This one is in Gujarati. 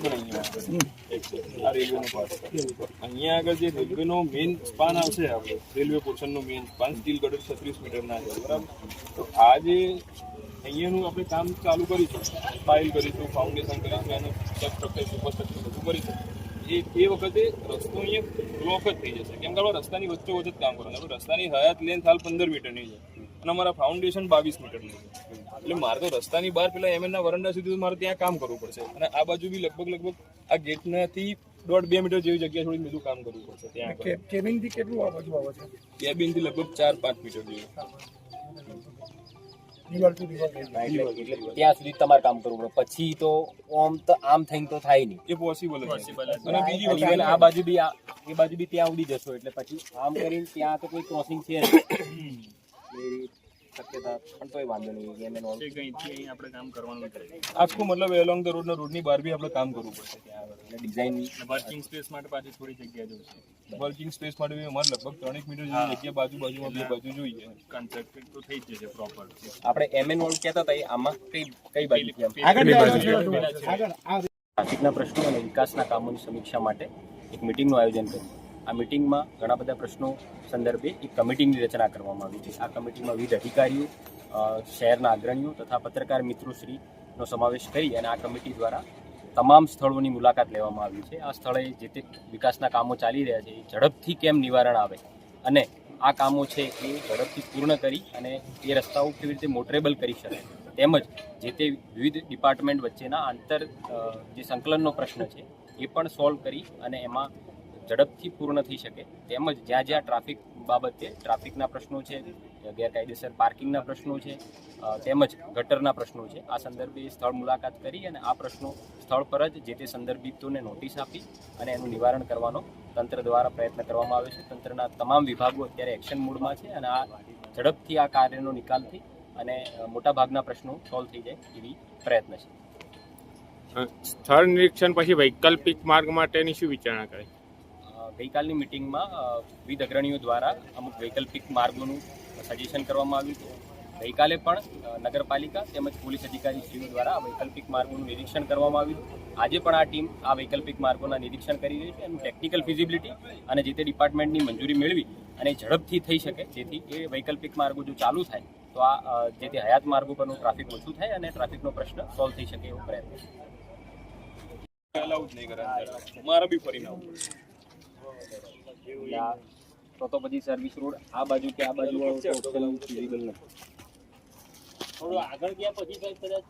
બરાબર અહીંયા રેલવેનો પાર્ટ અહીંયા આગળ જે રેલવેનો મેઇન સ્પાન આવશે આપણે રેલવે પોર્શનનો મેઇન સ્પાન સ્ટીલ ગટર 36 મીટરના છે બરાબર. તો આ જે અહીંયાનું આપણે કામ ચાલુ કરીશું, ફાઇલ કરીશું, ફાઉન્ડેશન કરીશું, એનું સ્ટ્રક્ચર સુપરસ્ટ્રક્ચર બધું કરીશું. એ વખતે રસ્તો અહીંયા બ્લોક જ થઈ જશે, કેમ કે આપણે રસ્તાની વચ્ચે જ કામ કરવાનું. આપણે રસ્તાની હયાત લેન્થ હાલ 15 મીટરની છે અને અમારા ફાઉન્ડેશન 22 મીટરની છે. એટલે મારે તો રસ્તાની બહાર પેલા એમએનના વરંડા સુધી મારે ત્યાં કામ કરવું પડશે અને આ બાજુ બી લગભગ આ ગેટનાથી 1.5-2 મીટર જેવી જગ્યા છોડીને બધું કામ કરવું પડશે. ત્યાં કેબિનથી કેટલું આ બાજુ આવે છે? કેબિનથી લગભગ 4-5 મીટર જેવું. ત્યાં સુધી તમારે કામ કરવું પડે, પછી તો આમ થઈને તો થાય નહીં, એ પોસિબલ છે. અને બીજી વસ્તુ આ બાજુ બી એ બાજુ બી ત્યાં ઉડી જશો એટલે પછી આમ કરીને ત્યાં તો કોઈ ક્રોસિંગ છે શક્યતા પણ તોય વાંધો નહીં. આપણે કામ કરવાનું આખું મતલબ એલોંગ ધ રોડની બહાર બી આપણે કામ કરવું પડશે. ત્યાં આગળ ડિઝાઇન વર્કિંગ સ્પેસ માટે પાછી થોડી જગ્યા જોઈશે. વર્કિંગ સ્પેસ માટે બી અમારે લગભગ 3 મીટર જેવી જગ્યા બાજુમાં બે બાજુ જોઈએ. કન્સ્ટ્રક્ટેડ તો થઈ જ જશે પ્રોપર. આપણે એમએન વાળું કહેતા હતા આમાં કઈ બાજુ ટ્રાફિકના પ્રશ્નો અને વિકાસના કામોની સમીક્ષા માટે એક મિટિંગનું આયોજન કર્યું. આ મિટિંગમાં ઘણા બધા પ્રશ્નો સંદર્ભે એક કમિટીની રચના કરવામાં આવી છે. આ કમિટીમાં વિવિધ અધિકારીઓ, શહેરના અગ્રણીઓ તથા પત્રકાર મિત્રોશ્રીનો સમાવેશ કરી અને આ કમિટી દ્વારા તમામ સ્થળોની મુલાકાત લેવામાં આવી છે. આ સ્થળે જે તે વિકાસના કામો ચાલી રહ્યા છે એ ઝડપથી કેમ નિવારણ આવે અને આ કામો છે એ ઝડપથી પૂર્ણ કરી અને એ રસ્તાઓ કેવી રીતે મોટરેબલ કરી શકાય, તેમજ જે તે વિવિધ ડિપાર્ટમેન્ટ વચ્ચેના જે સંકલનનો પ્રશ્ન છે એ પણ સોલ્વ કરી અને એમાં ઝડપથી પૂર્ણ થઈ શકે, તેમજ જ્યાં જ્યાં ટ્રાફિક બાબતે ટ્રાફિકના પ્રશ્નો છે, ગેરકાયદેસર પાર્કિંગના પ્રશ્નો છે, તેમજ ગટરના પ્રશ્નો છે, આ સંદર્ભે સ્થળ મુલાકાત કરી અને આ પ્રશ્નો સ્થળ પર જ જે તે સંદર્ભિતોને નોટિસ આપી અને એનું નિવારણ કરવાનો તંત્ર દ્વારા પ્રયત્ન કરવામાં આવે છે. તંત્રના તમામ વિભાગો અત્યારે એક્શન મોડમાં છે અને આ ઝડપથી આ કાર્યનો નિકાલથી અને મોટાભાગના પ્રશ્નો સોલ્વ થઈ જાય એવી પ્રયત્ન છે. સ્થળ નિરીક્ષણ પછી વૈકલ્પિક માર્ગ માટેની શું વિચારણા કરી? ગઈકાલની મિટિંગમાં વિવિધ અગ્રણીઓ દ્વારા અમુક વૈકલ્પિક માર્ગોનું સજેશન કરવામાં આવ્યું હતું. ગઈકાલે પણ નગરપાલિકા તેમજ પોલીસ અધિકારીશ્રીઓ દ્વારા વૈકલ્પિક માર્ગોનું નિરીક્ષણ કરવામાં આવ્યું. આજે પણ આ ટીમ આ વૈકલ્પિક માર્ગોના નિરીક્ષણ કરી રહી છે. એનું ટેકનિકલ ફિઝિબિલિટી અને જે તે ડિપાર્ટમેન્ટની મંજૂરી મેળવી અને ઝડપથી થઈ શકે, જેથી એ વૈકલ્પિક માર્ગો જો ચાલુ થાય તો આ જે તે હયાત માર્ગો પરનું ટ્રાફિક ઓછું થાય અને ટ્રાફિકનો પ્રશ્ન સોલ્વ થઈ શકે એવો પ્રયત્ન છે. મારા બી ફરીને આવવું તો પછી સર્વિસ રોડ આ બાજુ કે આ બાજુ ફિઝિબલ નથી. થોડું આગળ ગયા પછી કદાચ